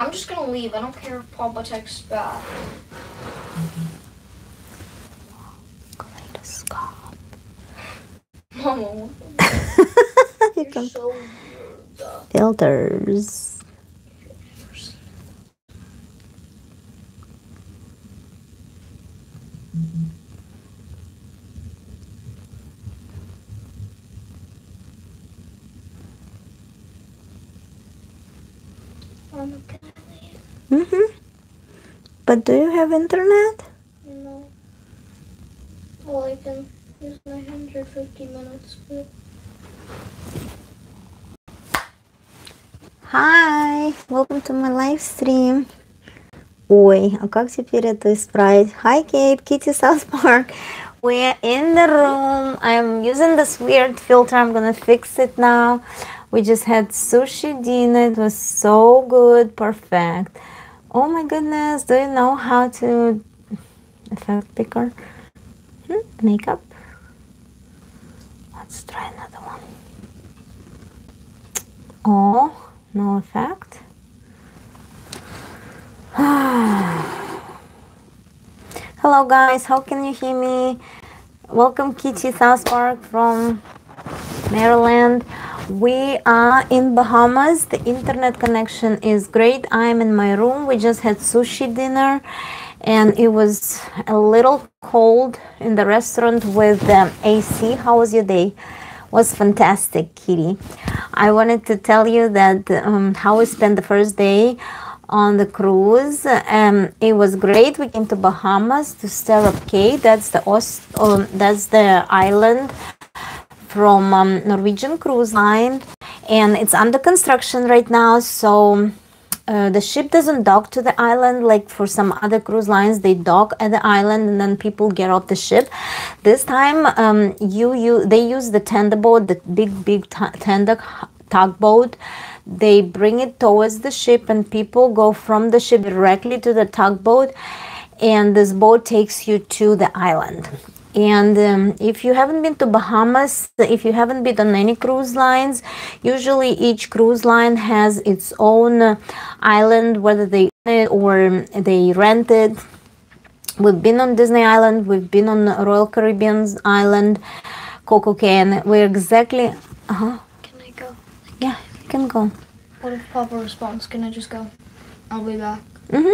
I'm just gonna leave. I don't care if Papa texts back. Kaleidoscope. Mama, You you're can so weird. filters. Mama, can I leave? But do you have internet? No. Well, I can use my 150 minutes, but... Hi! Welcome to my live stream. Ой, а как теперь это исправить? Hi Kate, Kitty South Park. We're in the room. I'm using this weird filter. I'm gonna fix it now. We just had sushi dinner. It was so good. Perfect. Oh my goodness. Do you know how to effect picker? Makeup? Let's try another one. Oh, no effect. Hello guys, how can you hear me? Welcome Kitty South Park from Maryland. We are in Bahamas. The internet connection is great. I'm in my room. We just had sushi dinner and it was a little cold in the restaurant with AC. How was your day? Was fantastic, Kitty. I wanted to tell you that how we spent the first day on the cruise. It was great. We came to Bahamas to Stirrup Cay. That's the island from Norwegian Cruise Line, and it's under construction right now. So the ship doesn't dock to the island like for some other cruise lines. They dock at the island and then people get off the ship. This time they use the tender boat, the big tender tugboat. They bring it towards the ship and people go from the ship directly to the tugboat, and this boat takes you to the island. And if you haven't been to Bahamas, if you haven't been on any cruise lines, usually each cruise line has its own island, whether they own it or they rent it. We've been on Disney Island, we've been on Royal Caribbean's Island, Coco Cay, and we're exactly... Can I go? Yeah, you can go. What if Papa responds? Can I just go? I'll be back. And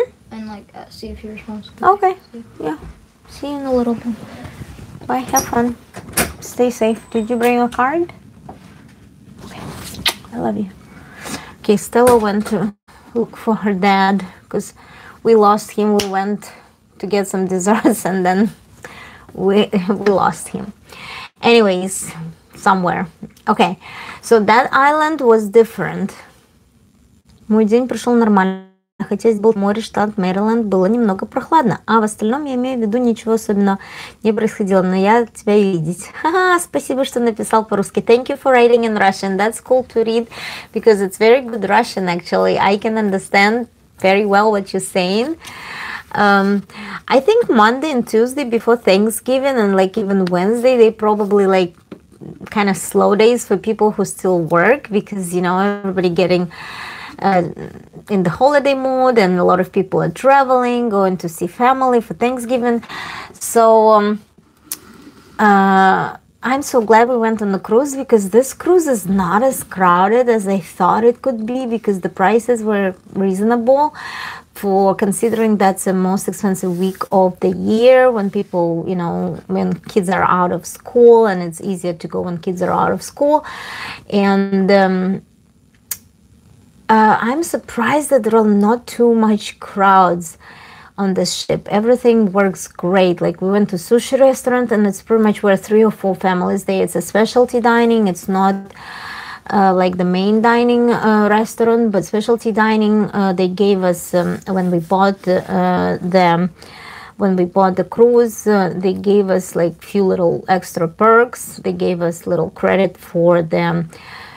see if he responds. Okay, yeah. See you in a little bit. Bye, have fun. Stay safe. Did you bring a card? Okay. I love you. Okay, Stella went to look for her dad because we lost him. We went to get some desserts and then we lost him. Anyways, somewhere. Okay, so that island was different. Мой день прошел нормально. Хотя здесь был море, штат Мэриленд, было немного прохладно. А в остальном я имею в виду, ничего особенного не происходило. Но я тебя видеть. Ха-ха, спасибо, что написал по-русски. Thank you for writing in Russian. That's cool to read because it's very good Russian actually. I can understand very well what you're saying. I think Monday and Tuesday before Thanksgiving and even Wednesday, they probably kind of slow days for people who still work because, everybody getting in the holiday mood and a lot of people are traveling, going to see family for Thanksgiving. So I'm so glad we went on the cruise because this cruise is not as crowded as I thought it could be because the prices were reasonable for considering that's the most expensive week of the year when people, when kids are out of school, and it's easier to go when kids are out of school. And I'm surprised that there are not too much crowds on this ship. Everything works great. We went to sushi restaurant and it's pretty much where 3 or 4 families there. It's a specialty dining. It's not like the main dining restaurant, but specialty dining. They gave us when we bought the cruise, they gave us few little extra perks. They gave us little credit for the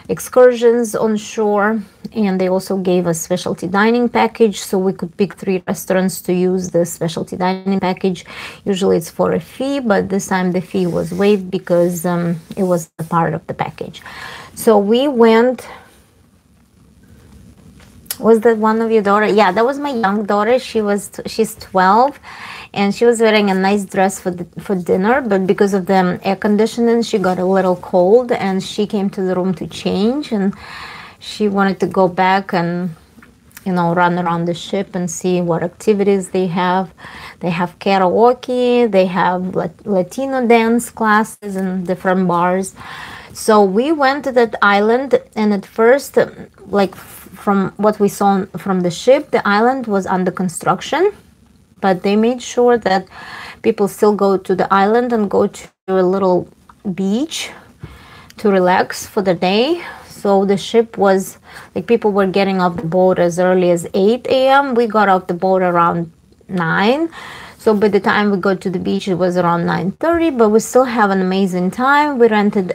excursions on shore, and they also gave us specialty dining package, so we could pick 3 restaurants to use the specialty dining package. Usually it's for a fee, but this time the fee was waived because it was a part of the package. So we went Was that one of your daughter? Yeah, that was my young daughter. She's 12, and she was wearing a nice dress for dinner, but because of the air conditioning, she got a little cold, and she came to the room to change, and she wanted to go back and run around the ship and see what activities they have. They have karaoke, they have Latino dance classes and different bars. So we went to that island, and at first, like from what we saw from the ship, the island was under construction, but they made sure that people still go to the island and go to a little beach to relax for the day. So the ship was, like, people were getting off the boat as early as 8 a.m. We got off the boat around 9. So by the time we got to the beach, it was around 9:30, but we still have an amazing time. We rented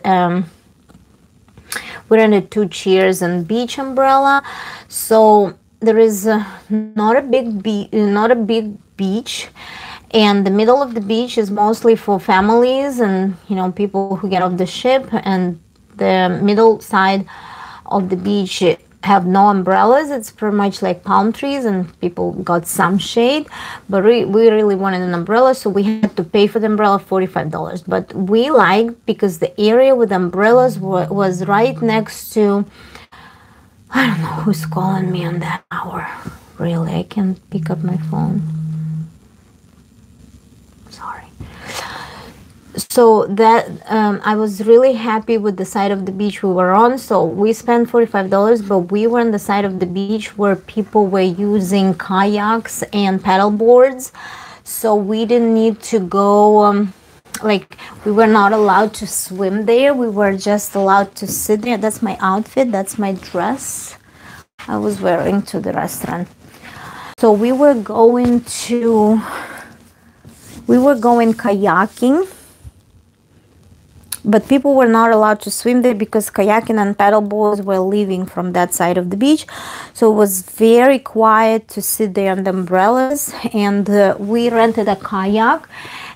2 chairs and beach umbrella. So there is not a big beach, and the middle of the beach is mostly for families and people who get off the ship, and the middle side of the beach have no umbrellas. It's pretty much like palm trees, and people got some shade, but we really wanted an umbrella, so we had to pay for the umbrella $45. But we liked, because the area with umbrellas was right next to, I don't know who's calling me on that hour. Really, I can't pick up my phone. Sorry. So that I was really happy with the side of the beach we were on. So we spent $45, but we were on the side of the beach where people were using kayaks and paddle boards. So we didn't need to go, like, we were not allowed to swim there. We were just allowed to sit there. That's my outfit. That's my dress I was wearing to the restaurant. So we were going kayaking. But people were not allowed to swim there because kayaking and paddle boards were leaving from that side of the beach. So it was very quiet to sit there on the umbrellas. And we rented a kayak.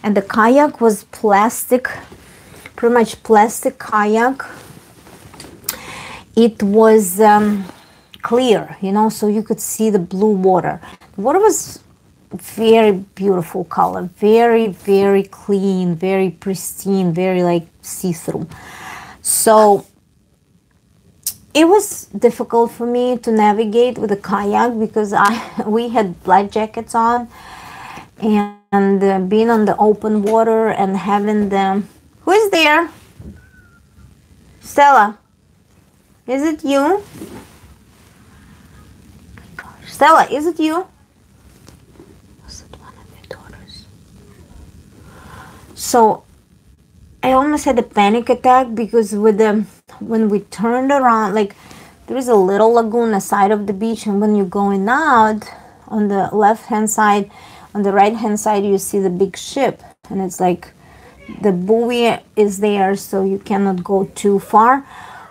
And the kayak was plastic, pretty much plastic kayak. It was clear, so you could see the blue water. The water was very beautiful color, very, very clean, very pristine, very like see-through. So it was difficult for me to navigate with a kayak because we had life jackets on, and being on the open water and having them. Who is there? Stella, is it you? Stella, is it you? So I almost had a panic attack because when we turned around, like, there is a little lagoon aside of the beach, and when you're going out on the left hand side, on the right hand side you see the big ship, and it's like the buoy is there, so you cannot go too far,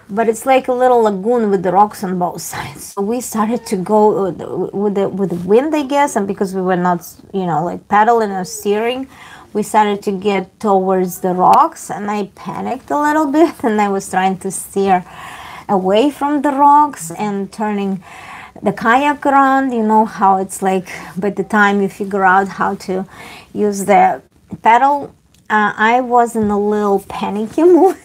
but it's like a little lagoon with the rocks on both sides. So we started to go with the wind, I guess, and because we were not like paddling or steering, we started to get towards the rocks, and I panicked a little bit, and I was trying to steer away from the rocks and turning the kayak around. You know how it's like by the time you figure out how to use the paddle. I was in a little panicky mood,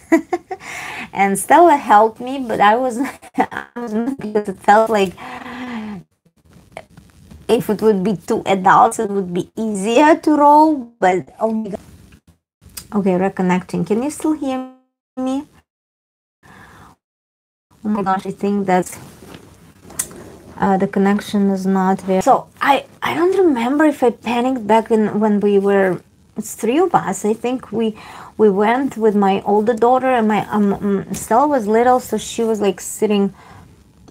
and Stella helped me, but I was not, because it felt like if it would be 2 adults, it would be easier to row, but oh my God. Okay, reconnecting. Can you still hear me? Oh my gosh, I think that the connection is not there. So I don't remember if I panicked back when we were, it's 3 of us. I think we went with my older daughter, and my Stella was little, so she was like sitting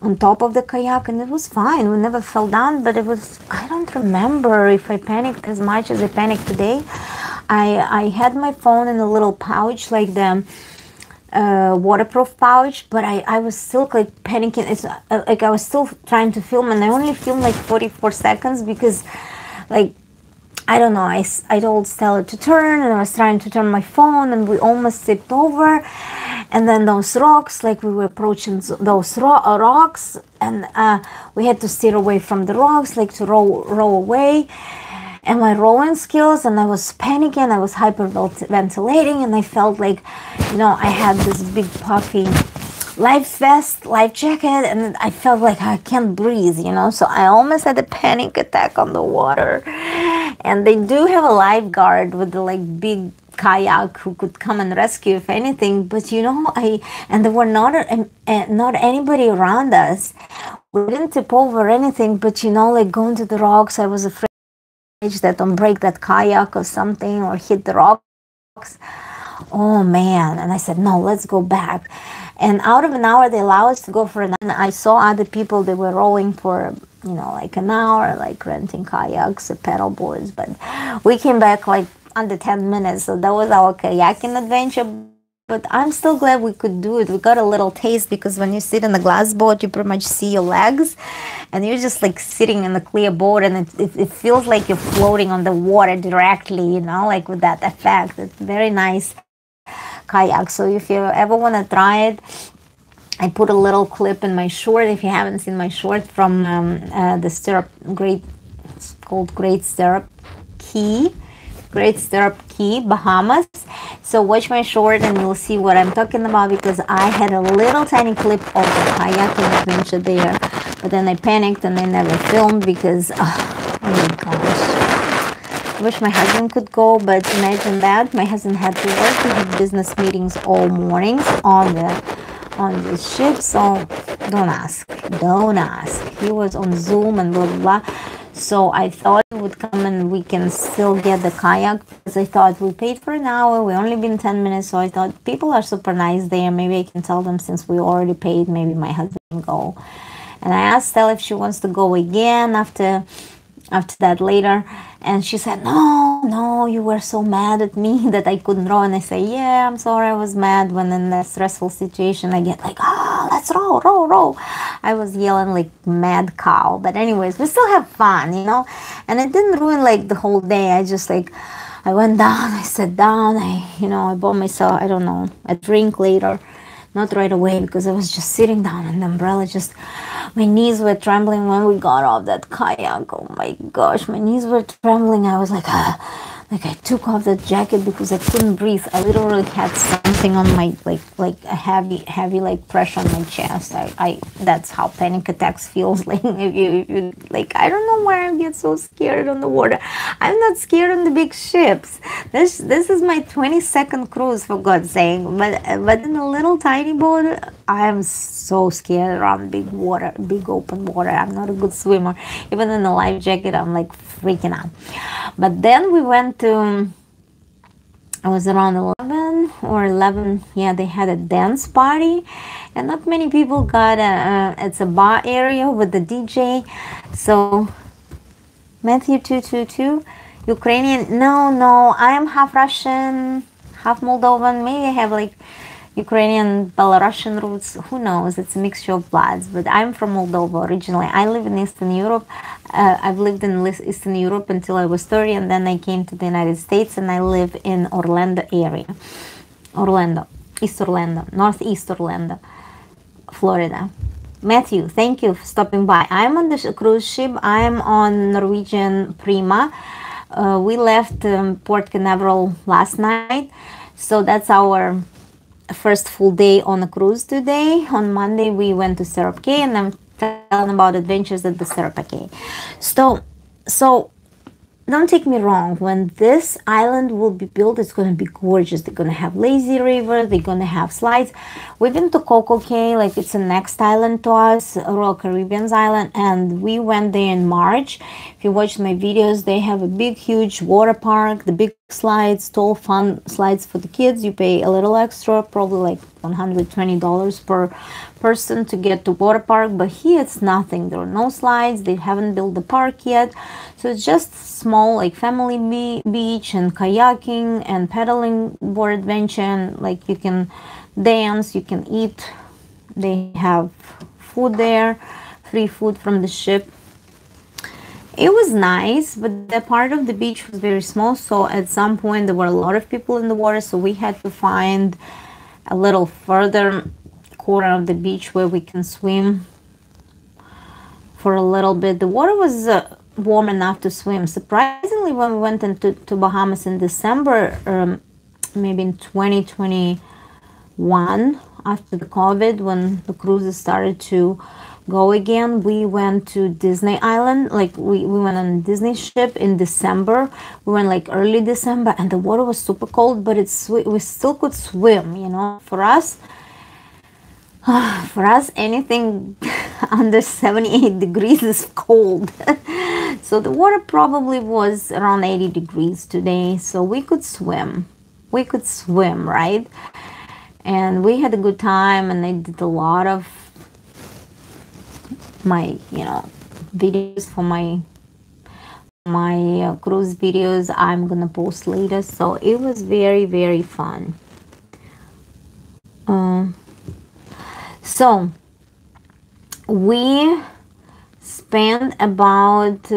on top of the kayak, and it was fine. We never fell down, but it was, I don't remember if I panicked as much as I panicked today. I had my phone in a little pouch, like the waterproof pouch, but I was still like panicking. It's like I was still trying to film, and I only filmed like 44 seconds because, like, I don't know, I told Stella to turn, and I was trying to turn my phone, and we almost tipped over, And then those rocks, like we were approaching those rocks, and we had to steer away from the rocks, like to row away. And my rowing skills, and I was panicking, I was hyperventilating, and I felt like, you know, I had this big puffy life vest, life jacket, and I felt like I can't breathe, you know, so I almost had a panic attack on the water. And they do have a lifeguard with the like big kayak who could come and rescue if anything, but you know, and there were not anybody around us. We didn't tip over anything, but you know, like going to the rocks, I was afraid that don't break that kayak or something or hit the rocks. Oh man. And I said, no, let's go back. And out of an hour, they allow us to go for an hour. I saw other people, they were rowing for, you know, like an hour, like renting kayaks or paddle boards. But we came back like under 10 minutes. So that was our kayaking adventure. But I'm still glad we could do it. We got a little taste because when you sit in the glass boat, you pretty much see your legs. And you're just like sitting in the clear boat, and it feels like you're floating on the water directly, you know, like with that effect. It's very nice kayak. So if you ever want to try it, I put a little clip in my short. If you haven't seen my short from the Stirrup, it's called Great Stirrup Cay, Bahamas. So watch my short and you'll see what I'm talking about, because I had a little tiny clip of the kayaking adventure there, but then I panicked and I never filmed because, oh my gosh, I wish my husband could go, but imagine that. My husband had to work. We had business meetings all mornings on the ship, so don't ask. He was on Zoom and blah, blah, blah. So I thought he would come and we can still get the kayak, because I thought we paid for an hour, we only been 10 minutes, so I thought people are super nice there, maybe I can tell them since we already paid, maybe my husband can go. And I asked Stella if she wants to go again after that later, and she said, no, you were so mad at me that I couldn't row. And I say, yeah, I'm sorry, I was mad when in a stressful situation I get like, let's row. I was yelling like mad cow, but anyways, we still have fun, you know, and it didn't ruin like the whole day. I just like, I went down, I sat down, I bought myself, I don't know, a drink later. Not right away, because I was just sitting down on the umbrella, just my knees were trembling when we got off that kayak. Oh my gosh, my knees were trembling. I was like I took off that jacket because I couldn't breathe. I literally had something on my like a heavy like pressure on my chest. I that's how panic attacks feels like. If you like, I don't know why I get so scared on the water. I'm not scared on the big ships. This is my 22nd cruise, for God's sake. But in a little tiny boat, I am so scared around big water, big open water. I'm not a good swimmer. Even in a life jacket, I'm like freaking out. But then we went to, I was around 11 or 11, yeah, they had a dance party, and not many people got it's a bar area with the DJ. So Matthew 222, Ukrainian, no, I am half Russian, half Moldovan, maybe I have like Ukrainian, Belarusian roots, who knows, it's a mixture of bloods, but I'm from Moldova originally. I live in Eastern Europe. I've lived in Eastern Europe until I was 30, and then I came to the United States, and I live in Orlando area. East Orlando, Northeast Orlando, Florida. Matthew, thank you for stopping by. I'm on the cruise ship. I'm on Norwegian Prima. We left Port Canaveral last night, so that's our first full day on a cruise today. On Monday we went to Stirrup Cay, and I'm telling about adventures at the Stirrup Cay. So don't take me wrong, when this island will be built, it's going to be gorgeous. They're going to have lazy river, they're going to have slides. We've been to Coco Cay, like it's the next island to us, Royal Caribbean's island, and we went there in March. If you watch my videos, they have a big huge water park, the big slides, tall fun slides for the kids. You pay a little extra, probably like $120 per person to get to water park, but here it's nothing. There are no slides, they haven't built the park yet, so it's just small like family beach and kayaking and paddling board adventure, and like you can dance, you can eat, they have food there, free food from the ship. It was nice, but the part of the beach was very small, so at some point there were a lot of people in the water, so we had to find a little further corner of the beach where we can swim for a little bit. The water was warm enough to swim. Surprisingly, when we went into Bahamas in December, maybe in 2021, after the COVID, when the cruises started to go again, we went to Disney Island. Like we went on a Disney ship in December. We went like early December, and the water was super cold, but we still could swim, you know. For us, anything under 78 degrees is cold. So the water probably was around 80 degrees today, so we could swim. We could swim, right? And we had a good time, and I did a lot of my, you know, videos for my cruise videos I'm gonna post later. So it was very, very fun. So we spent about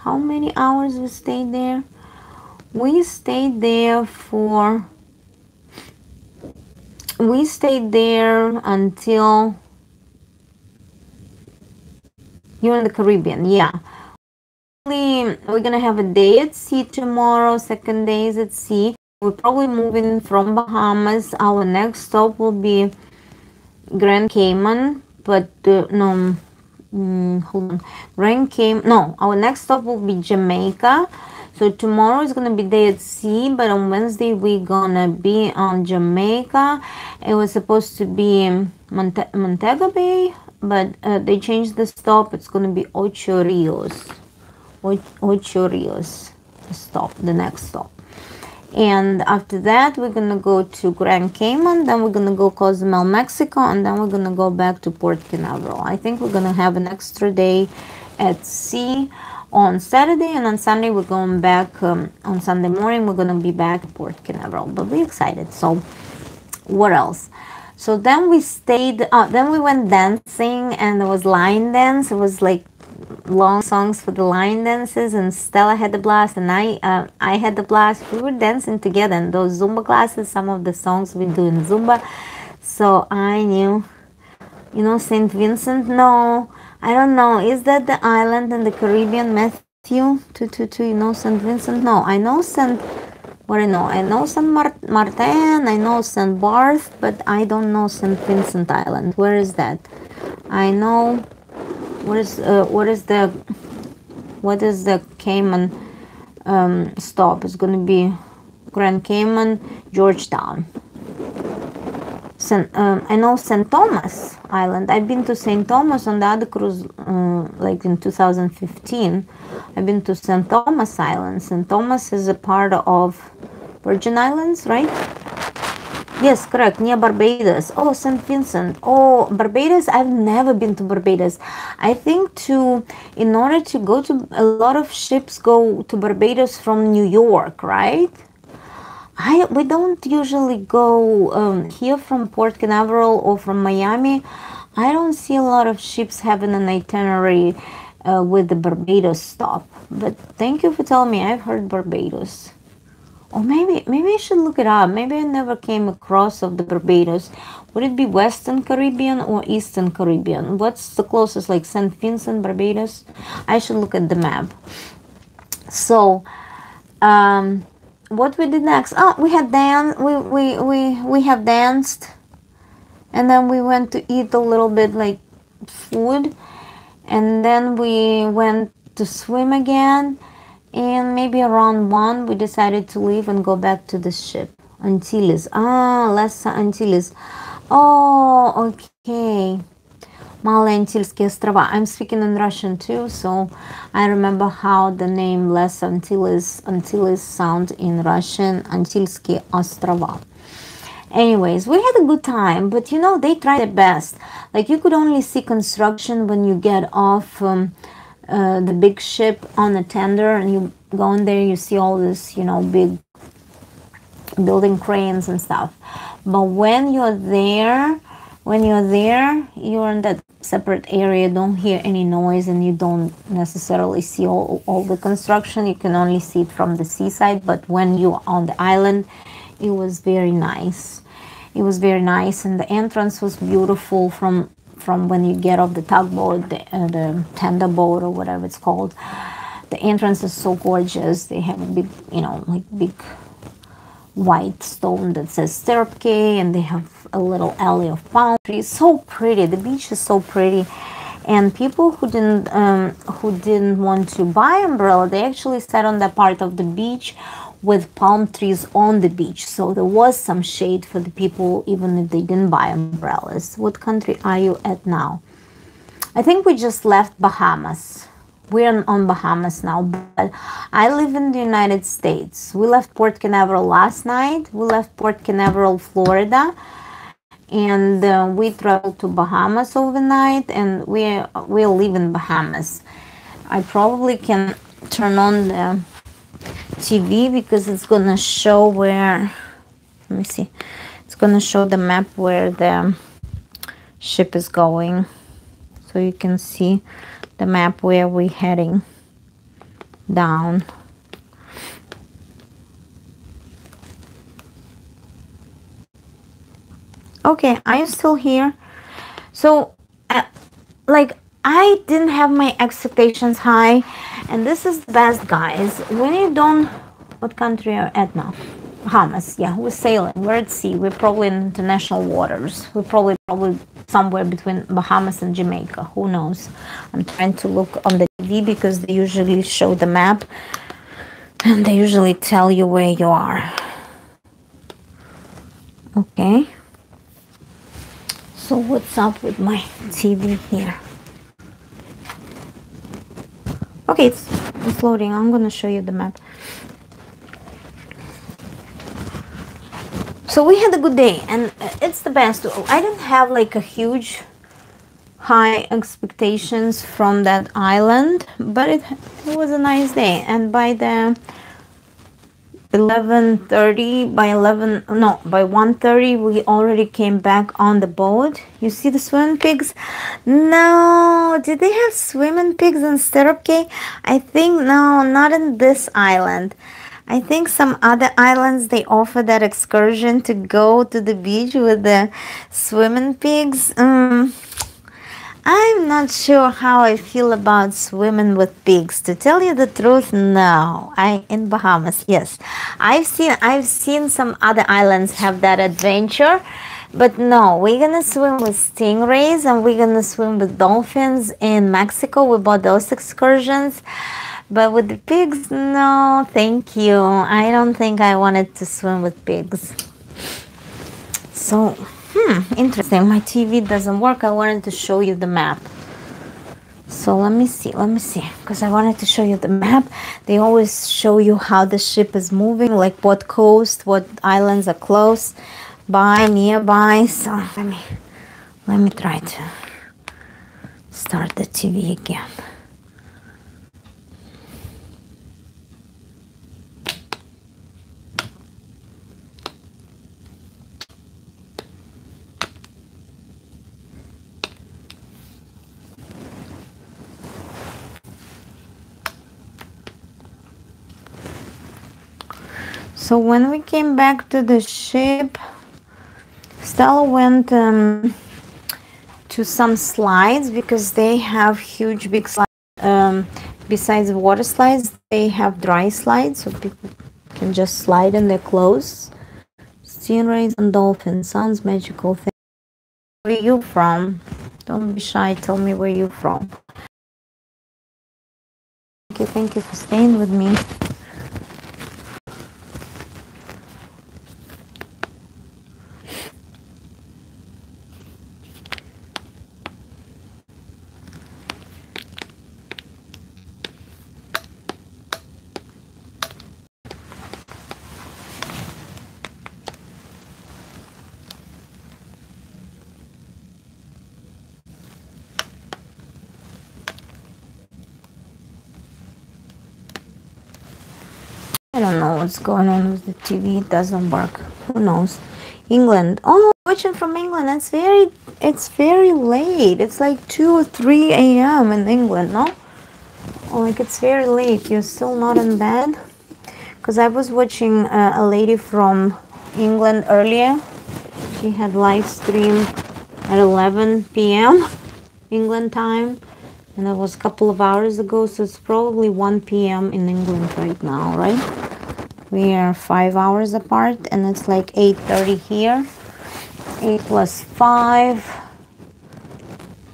how many hours we stayed there? We stayed there until you're in the Caribbean. Yeah, we're gonna have a day at sea tomorrow. Second day is at sea. We're probably moving from Bahamas. Our next stop will be Grand Cayman, but no, hold on. Our next stop will be Jamaica. So tomorrow is gonna be day at sea, but on Wednesday we're gonna be on Jamaica. It was supposed to be Montego Bay, but they changed the stop. It's gonna be Ocho Rios. Ocho Rios, the next stop. And after that, we're gonna go to Grand Cayman, then we're gonna go Cozumel, Mexico, and then we're gonna go back to Port Canaveral. I think we're gonna have an extra day at sea on Saturday, and on Sunday we're going back. On Sunday morning, we're gonna be back at Port Canaveral. But we're excited. So, what else? So then we stayed. Then we went dancing, and there was line dance. It was like long songs for the line dances, and Stella had the blast, and I had the blast. We were dancing together in those Zumba classes, some of the songs we do in Zumba. So I knew, you know, St. Vincent. No, I don't know, is that the island in the Caribbean, Matthew? You know St. Vincent? No, I know St. I know St. Martin, I know St. Barth, but I don't know St. Vincent Island. Where is that? I know. What is the Cayman stop? It's gonna be Grand Cayman, Georgetown. I know St. Thomas Island. I've been to St. Thomas on the other cruise, like in 2015. I've been to St. Thomas Island. St. Thomas is a part of Virgin Islands, right? Yes, correct, near Barbados. Oh, St. Vincent. Oh, Barbados, I've never been to Barbados. I think in order to go to, a lot of ships go to Barbados from New York, right? We don't usually go here from Port Canaveral or from Miami. I don't see a lot of ships having an itinerary with the Barbados stop. But thank you for telling me. I've heard Barbados. Or maybe I should look it up. Maybe I never came across of the Barbados. Would it be Western Caribbean or Eastern Caribbean? What's the closest, like St. Vincent, Barbados? I should look at the map. So, what we did next? Oh, we had we have danced, and then we went to eat a little bit like food, and then we went to swim again. And maybe around 1, we decided to leave and go back to the ship. Antilles. Les Antilles. Oh, okay. Малые Антильские острова. I'm speaking in Russian too, so I remember how the name Les Antilles sound in Russian. Антильские острова. Anyways, we had a good time, but you know, they tried their best. Like, you could only see construction when you get off the big ship on the tender, and you go in there, you see all this, you know, big building cranes and stuff. But when you're there, when you're there, you're in that separate area, don't hear any noise, and you don't necessarily see all the construction. You can only see it from the seaside. But when you're on the island, it was very nice. It was very nice, and the entrance was beautiful from when you get off the tugboat, the tender boat or whatever it's called. The entrance is so gorgeous. They have a big, like big white stone that says Stirrup Cay, and they have a little alley of palm trees. So pretty. The beach is so pretty. And people who didn't want to buy umbrella, they actually sat on that part of the beach with palm trees on the beach. So there was some shade for the people, even if they didn't buy umbrellas. What country are you at now? I think we just left Bahamas. We're on Bahamas now, but I live in the United States. We left Port Canaveral last night. We left Port Canaveral, Florida, and we traveled to Bahamas overnight, and we'll live in Bahamas. I probably can turn on the TV because it's gonna show where, let me see, it's gonna show the map where the ship is going, so you can see the map where we're heading down. Okay, are you still here? So like, I didn't have my expectations high, and this is the best, guys. When you don't, what country are you at now? Bahamas. Yeah, we're sailing, we're at sea, we're probably in international waters. We're probably somewhere between Bahamas and Jamaica, who knows. I'm trying to look on the TV because they usually show the map and they usually tell you where you are. Okay, so what's up with my TV here? Okay, it's loading. I'm gonna show you the map. So we had a good day, and it's the best. I didn't have like a huge high expectations from that island, but it was a nice day. And by the 11:30, by 1:30, we already came back on the boat. You see the swimming pigs? No, did they have swimming pigs in Stirrup Cay? I think no, not in this island. I think some other islands they offer that excursion to go to the beach with the swimming pigs. I'm not sure how I feel about swimming with pigs. To tell you the truth, no. In Bahamas, yes. I've seen some other islands have that adventure, but no, we're gonna swim with stingrays and we're gonna swim with dolphins in Mexico. We bought those excursions. But with the pigs, no, thank you. I don't think I wanted to swim with pigs. So, interesting. My TV doesn't work. I wanted to show you the map. So let me see, because I wanted to show you the map. They always show you how the ship is moving, like what coast, what islands are close by, nearby. So let me try to start the TV again. So when we came back to the ship, Stella went to some slides because they have huge big slides. Besides water slides, they have dry slides so people can just slide in their clothes. Stingrays and dolphins, sounds magical. Where are you from? Don't be shy, tell me where you're from. Thank you for staying with me. I don't know what's going on with the TV. It doesn't work. Who knows? England. Oh, watching from England. It's very late. It's like 2 or 3 a.m. in England, no? Oh, like it's very late. You're still not in bed? Because I was watching a lady from England earlier. She had live stream at 11 p.m. England time, and that was a couple of hours ago, so it's probably 1 p.m. in England right now, right? We are 5 hours apart, and it's like 8:30 here. 8 plus 5,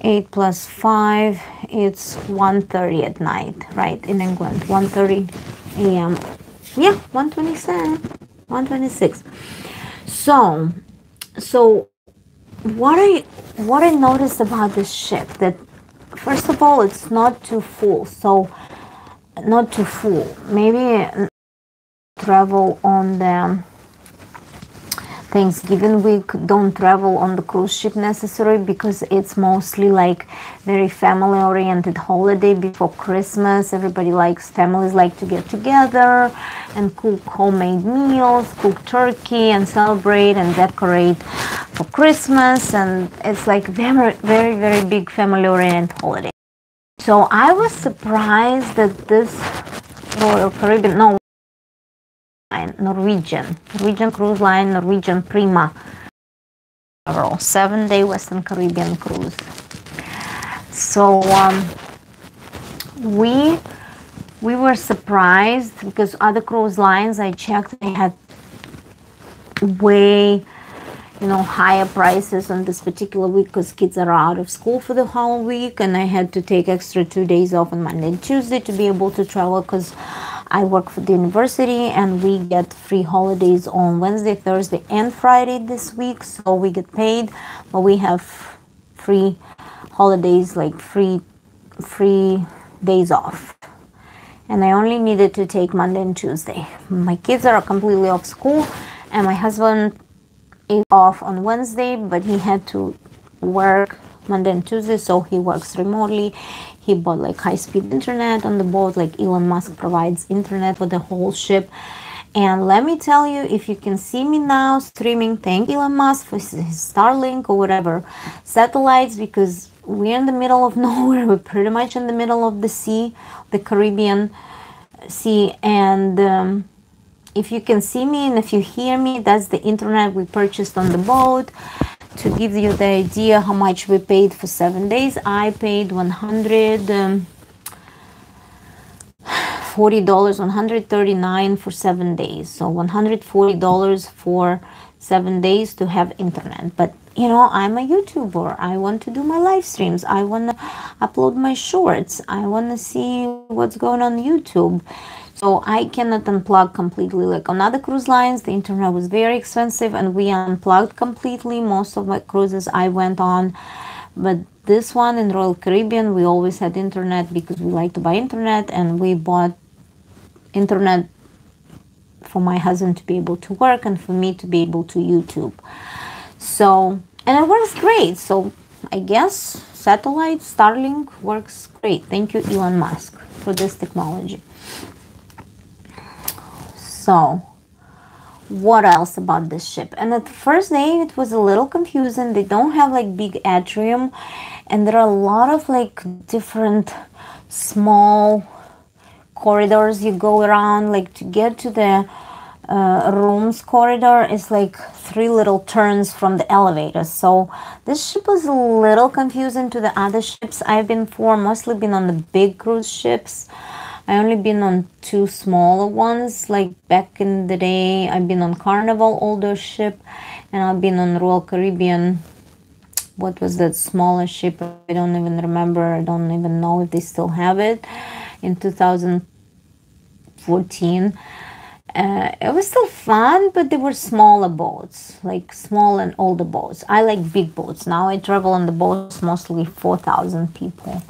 8 plus 5, it's 1:30 at night, right, in England, 1:30 a.m. Yeah, 1:27, 1:26. So what I noticed about this ship, that first of all, it's not too full. So not too full. Maybe travel on the Thanksgiving week, don't travel on the cruise ship necessarily, because it's mostly like very family oriented holiday before Christmas. Families like to get together and cook homemade meals, cook turkey and celebrate and decorate for Christmas, and it's like very, very, very big family oriented holiday. So I was surprised that this Royal Caribbean, Norwegian cruise line, Norwegian Prima, 7-day Western Caribbean cruise. So we were surprised, because other cruise lines I checked, they had way higher prices on this particular week, because kids are out of school for the whole week, and I had to take extra 2 days off on Monday and Tuesday to be able to travel, because I work for the university and we get free holidays on Wednesday, Thursday, and Friday this week. So we get paid, but we have free holidays, like free days off. And I only needed to take Monday and Tuesday. My kids are completely off school, and my husband is off on Wednesday, but he had to work Monday and Tuesday, so he works remotely. He bought like high-speed internet on the boat, like Elon Musk provides internet for the whole ship. And let me tell you, if you can see me now streaming, thank Elon Musk for his Starlink or whatever satellites, because we're in the middle of nowhere. We're pretty much in the middle of the sea, the Caribbean Sea, and if you can see me and if you hear me, that's the internet we purchased on the boat. To give you the idea how much we paid for 7 days, I paid $140, $139 for 7 days. So $140 for 7 days to have internet. But I'm a YouTuber. I want to do my live streams. I want to upload my shorts. I want to see what's going on YouTube. So I cannot unplug completely. Like on other cruise lines, the internet was very expensive and we unplugged completely. Most of my cruises I went on. But this one in Royal Caribbean, we always had internet because we like to buy internet, and we bought internet for my husband to be able to work and for me to be able to YouTube. So, and it works great. So I guess satellite Starlink works great. Thank you, Elon Musk, for this technology. So, what else about this ship? And at the first day, it was a little confusing. They don't have like big atrium, and there are a lot of like different small corridors you go around. Like to get to the rooms corridor is like 3 little turns from the elevator. So this ship was a little confusing to the other ships I've been for. Mostly been on the big cruise ships. I only been on 2 smaller ones. Like back in the day, I've been on Carnival, older ship, and I've been on Royal Caribbean. What was that smaller ship? I don't even remember. I don't even know if they still have it. In 2014. It was still fun, but they were smaller boats, like small and older boats. I like big boats. Now I travel on the boats, mostly 4,000 people.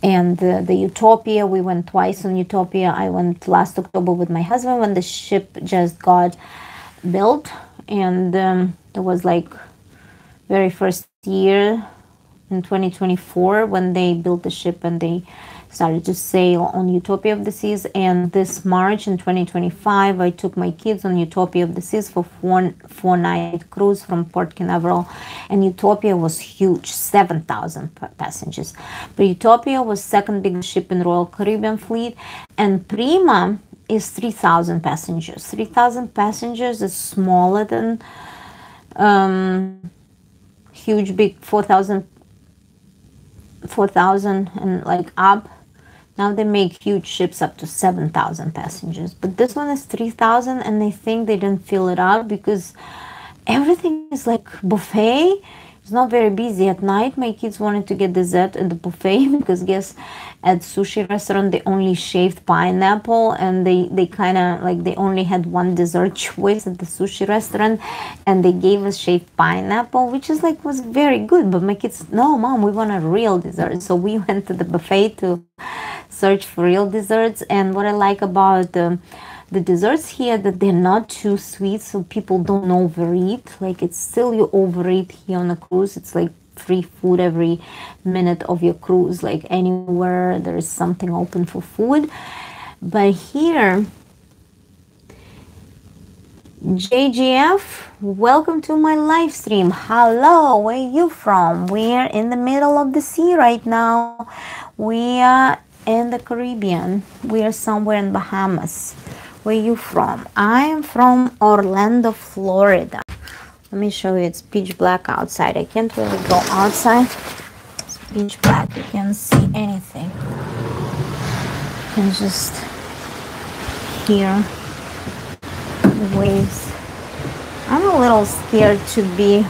And the Utopia, we went twice on Utopia. I went last October with my husband when the ship just got built. And it was like very first year in 2024 when they built the ship and they started to sail on Utopia of the Seas. And this March in 2025, I took my kids on Utopia of the Seas for four-night cruise from Port Canaveral. And Utopia was huge, 7,000 passengers. But Utopia was second biggest ship in Royal Caribbean fleet. And Prima is 3,000 passengers. 3,000 passengers is smaller than huge, big 4,000 and like up. Now they make huge ships up to 7,000 passengers, but this one is 3,000, and they think they didn't fill it up because everything is like buffet. It's not very busy at night. My kids wanted to get dessert at the buffet because guess at sushi restaurant they only shaved pineapple, and they kind of like they only had one dessert choice at the sushi restaurant, and they gave us shaved pineapple, which is like was very good. But my kids, no mom, we want a real dessert. So we went to the buffet to search for real desserts. And what I like about the desserts here, that they're not too sweet, so people don't overeat. Like it's still you overeat here on a cruise. It's like free food every minute of your cruise. Like anywhere there is something open for food. But here, JGF, welcome to my live stream. Hello, where are you from? We are in the middle of the sea right now. We are in the Caribbean. We are somewhere in Bahamas. Where are you from? I am from Orlando, Florida. Let me show you. It's pitch black outside. I can't really go outside. It's pitch black. You can't see anything. You can just hear the waves. I'm a little scared to be.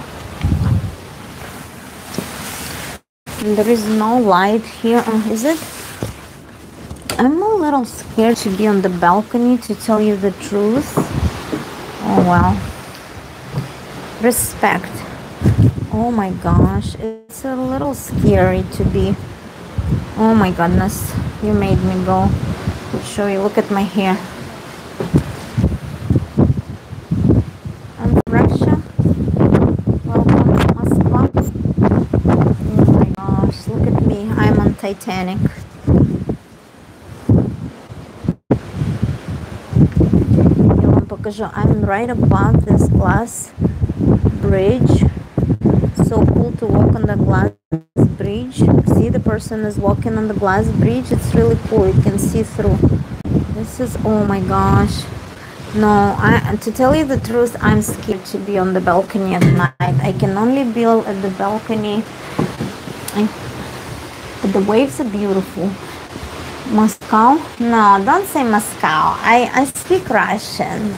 There is no light here. Is it? I'm a little scared to be on the balcony, to tell you the truth. Oh well. Respect. Oh my gosh, it's a little scary to be. Oh my goodness, you made me go. I'll show you. Look at my hair. I'm from Russia. Welcome to Moscow. Oh my gosh, look at me. I'm on Titanic. I'm right above this glass bridge. So cool to walk on the glass bridge. See, the person is walking on the glass bridge. It's really cool. You can see through. This is, oh my gosh. No, to tell you the truth, I'm scared to be on the balcony at night. I can only be at the balcony. But the waves are beautiful. Moscow? No, don't say Moscow. I speak Russian.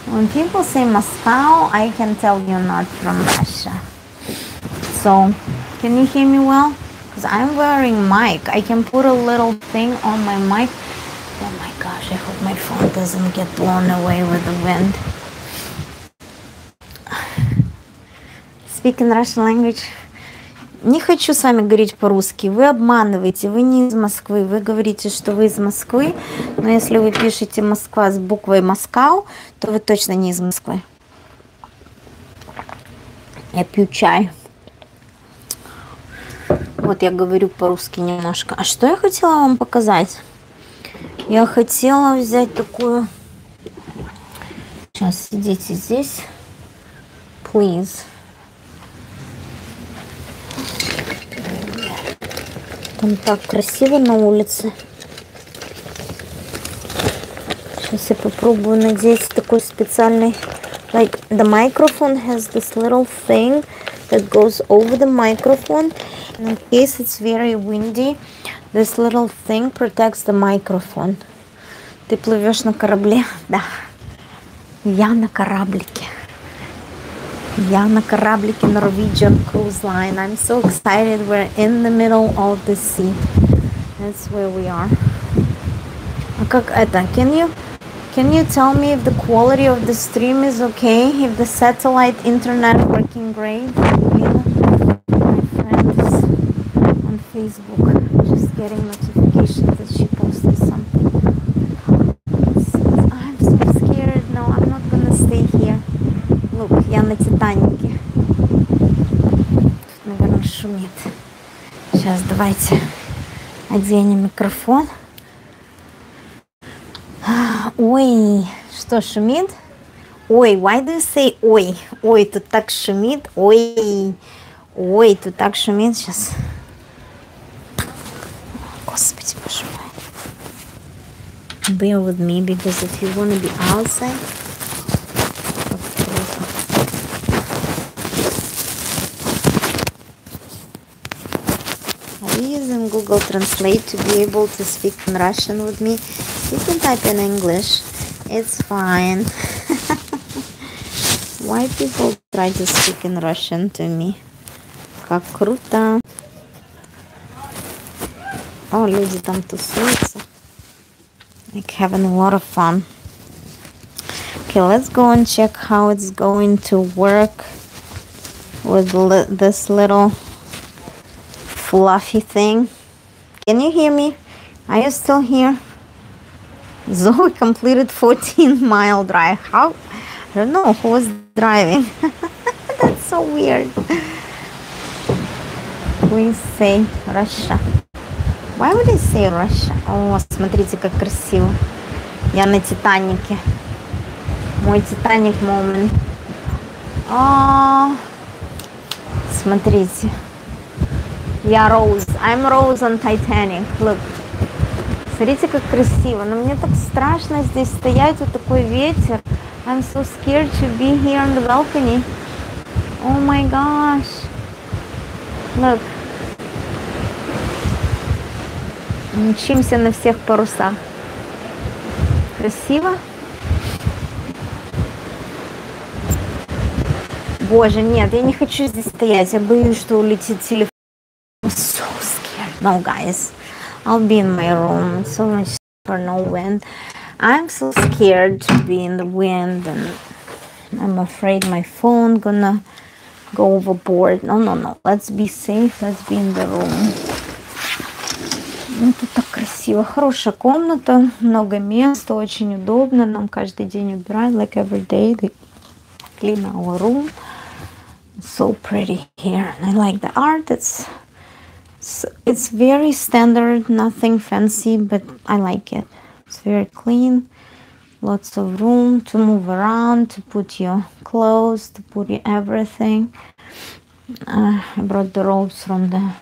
When people say Moscow, I can tell you're not from Russia. So, can you hear me well? Because I'm wearing mic. I can put a little thing on my mic. Oh my gosh, I hope my phone doesn't get blown away with the wind. Speak in Russian language. Не хочу с вами говорить по-русски. Вы обманываете. Вы не из Москвы. Вы говорите, что вы из Москвы. Но если вы пишете Москва с буквой Москау, то вы точно не из Москвы. Я пью чай. Вот я говорю по-русски немножко. А что я хотела вам показать? Я хотела взять такую... Сейчас, сидите здесь. Please. Там так красиво на улице. Сейчас я попробую надеть такой специальный... Like the microphone has this little thing that goes over the microphone. And in case it's very windy, this little thing protects the microphone. Ты плывешь на корабле? Да. Я на кораблике. Я на кораблике Norwegian Cruise Line. I'm so excited. We're in the middle of the sea. That's where we are. А как это? Can you tell me if the quality of the stream is okay? If the satellite internet working great? My friend is on Facebook just getting notifications that she posted something. I'm so scared. No, I'm not gonna stay here. Look, я на Титанике. Тут, наверное, шумит. Сейчас, давайте Оденем микрофон. Ой, что шумит? Ой, why do you say ой? Ой, тут так шумит. Ой, ой, тут так шумит сейчас. Господи, боже мой. Bear with me, because if you want to be outside, are you using Google Translate to be able to speak in Russian with me? You can type in English. It's fine. Why people try to speak in Russian to me? Как круто. О, люди там тусуются. Like having a lot of fun. Okay, let's go and check how it's going to work with this little fluffy thing. Can you hear me? Are you still here? Zoe completed 14-mile drive. How? I don't know who was driving. That's so weird. We say Russia. Why would I say Russia? О, смотрите, как красиво. Я на Титанике. Мой Титаник момент. О, смотрите. Я Rose. I'm Rose on Titanic. Look. Смотрите, как красиво. Но мне так страшно здесь стоять. Вот такой ветер. I'm so scared to be here on the balcony. Oh my gosh. Look. Мчимся на всех парусах. Красиво? Боже, нет, я не хочу здесь стоять. Я боюсь, что улетит телефон. I'm so scared. No, guys. I'll be in my room. So much for no wind. I'm so scared to be in the wind, and I'm afraid my phone gonna go overboard. No, no, no. Let's be safe. Let's be in the room. Ну, тут так красиво. Хорошая комната, много места, очень удобно. Нам каждый день убирают, like every day they clean our room. It's so pretty here. I like the art. It's very standard, nothing fancy, but I like it. It's very clean. Lots of room to move around, to put your clothes, to put your everything. I brought the robes from the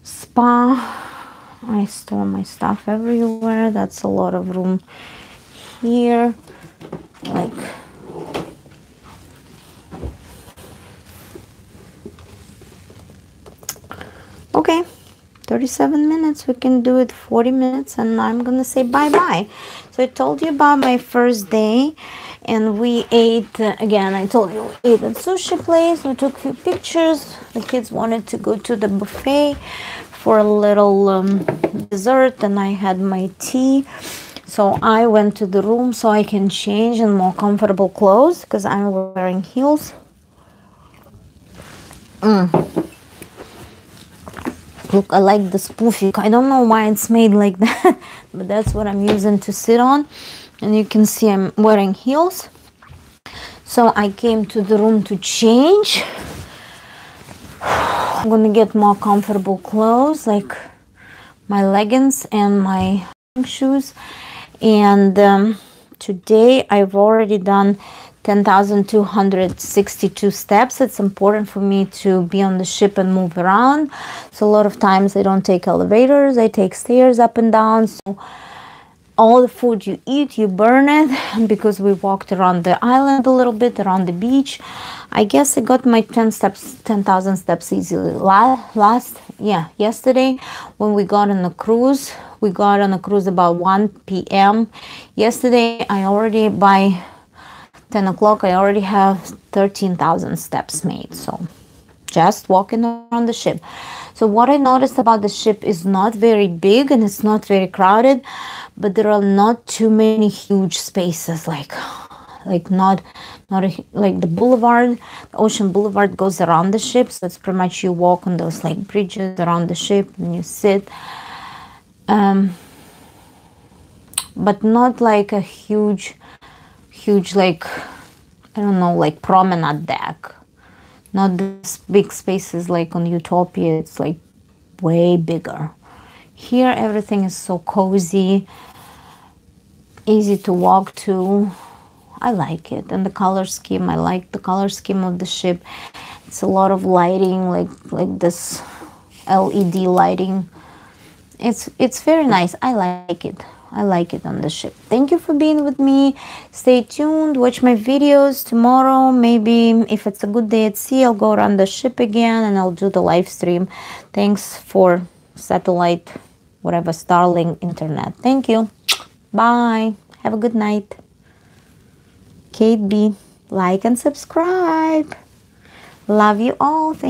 spa. I store my stuff everywhere. That's a lot of room here. Like, okay, 37 minutes. We can do it 40 minutes, and I'm gonna say bye-bye. So I told you about my first day, and we ate, again, I told you, we ate at sushi place. We took a few pictures. The kids wanted to go to the buffet for a little dessert, and I had my tea. So I went to the room so I can change in more comfortable clothes because I'm wearing heels. Look, I like this poofy. I don't know why it's made like that, but that's what I'm using to sit on. And you can see I'm wearing heels. So I came to the room to change. I'm gonna get more comfortable clothes, like my leggings and my shoes. And today I've already done 10,262 steps. It's important for me to be on the ship and move around. So a lot of times I don't take elevators, I take stairs up and down. So all the food you eat, you burn it. And because we walked around the island a little bit, around the beach, I guess I got my 10,000 steps easily. Yesterday when we got on a cruise, we got on a cruise about 1 p.m. Yesterday, I already, by 10 o'clock, I already have 13,000 steps made. So just walking around the ship. So what I noticed about the ship is not very big and it's not very crowded, but there are not too many huge spaces, like not like the boulevard, the ocean boulevard goes around the ship. So it's pretty much you walk on those like bridges around the ship and you sit. But not like a huge like, I don't know, like promenade deck. Not this big spaces like on Utopia. It's like way bigger. Here everything is so cozy, easy to walk to. I like it. And the color scheme, I like the color scheme of the ship. It's a lot of lighting, like this LED lighting. It's very nice. I like it. I like it on the ship. Thank you for being with me. Stay tuned. Watch my videos tomorrow. Maybe if it's a good day at sea, I'll go around the ship again and I'll do the live stream. Thanks for satellite, whatever, Starlink internet. Thank you. Bye. Have a good night. Kate B. Like and subscribe. Love you all.